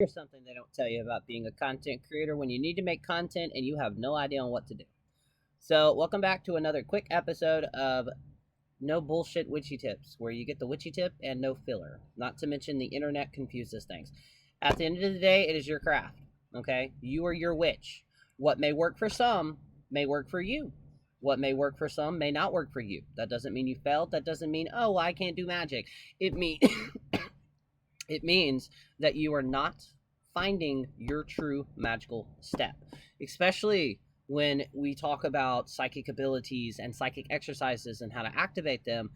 Here's something they don't tell you about being a content creator when you need to make content and you have no idea on what to do. So, welcome back to another quick episode of No Bullshit Witchy Tips, where you get the witchy tip and no filler. Not to mention the internet confuses things. At the end of the day, it is your craft. Okay? You are your witch. What may work for some may work for you. What may work for some may not work for you. That doesn't mean you failed. That doesn't mean, oh, I can't do magic. It means it means that you are not finding your true magical step, especially when we talk about psychic abilities and psychic exercises and how to activate them.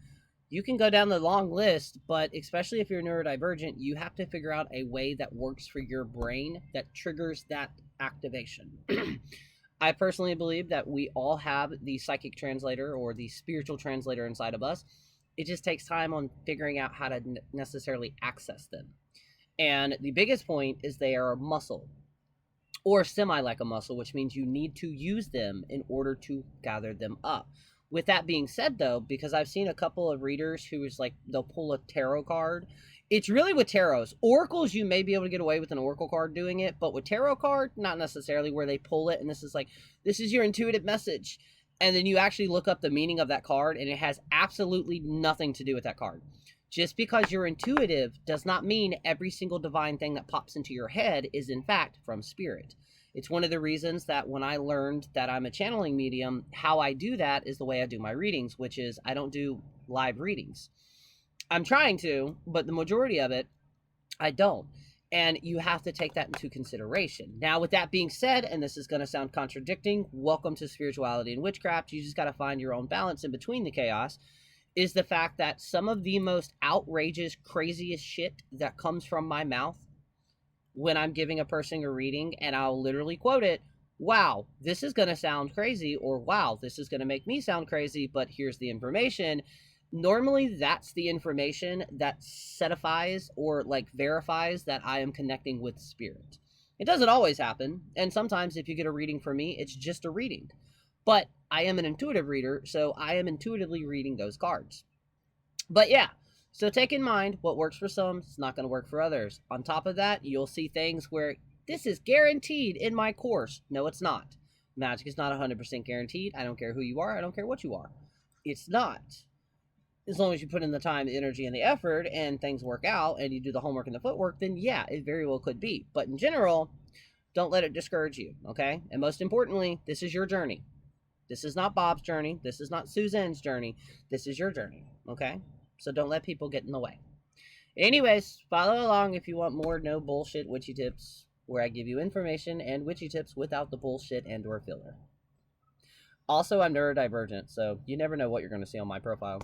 You can go down the long list, but especially if you're neurodivergent, you have to figure out a way that works for your brain that triggers that activation. I personally believe that we all have the psychic translator or the spiritual translator inside of us. It just takes time on figuring out how to necessarily access them. And the biggest point is they are a muscle or semi like a muscle, which means you need to use them in order to gather them up. With that being said, though, because I've seen a couple of readers who is like they'll pull a tarot card. It's really with tarots. Oracles, you may be able to get away with an oracle card doing it, but with tarot card, not necessarily, where they pull it and this is like, this is your intuitive message. And then you actually look up the meaning of that card and it has absolutely nothing to do with that card. Just because you're intuitive does not mean every single divine thing that pops into your head is in fact from spirit. It's one of the reasons that when I learned that I'm a channeling medium, how I do that is the way I do my readings, which is I don't do live readings. I'm trying to, but the majority of it, I don't. And you have to take that into consideration. Now, with that being said, and this is going to sound contradicting, welcome to spirituality and witchcraft. You just got to find your own balance in between the chaos. Is the fact that some of the most outrageous, craziest shit that comes from my mouth when I'm giving a person a reading, and I'll literally quote it, wow, this is going to sound crazy, or wow, this is going to make me sound crazy, but here's the information. Normally, that's the information that certifies or like verifies that I am connecting with spirit. It doesn't always happen, and sometimes if you get a reading from me, it's just a reading. But I am an intuitive reader, so I am intuitively reading those cards. But yeah, so take in mind what works for some, it's not going to work for others. On top of that, you'll see things where this is guaranteed in my course. No, it's not. Magic is not 100% guaranteed. I don't care who you are. I don't care what you are. It's not. As long as you put in the time, the energy, and the effort, and things work out, and you do the homework and the footwork, then yeah, it very well could be. But in general, don't let it discourage you, okay? And most importantly, this is your journey. This is not Bob's journey. This is not Suzanne's journey. This is your journey, okay? So don't let people get in the way. Anyways, follow along if you want more no bullshit witchy tips, where I give you information and witchy tips without the bullshit and or filler. Also, I'm neurodivergent, so you never know what you're going to see on my profile.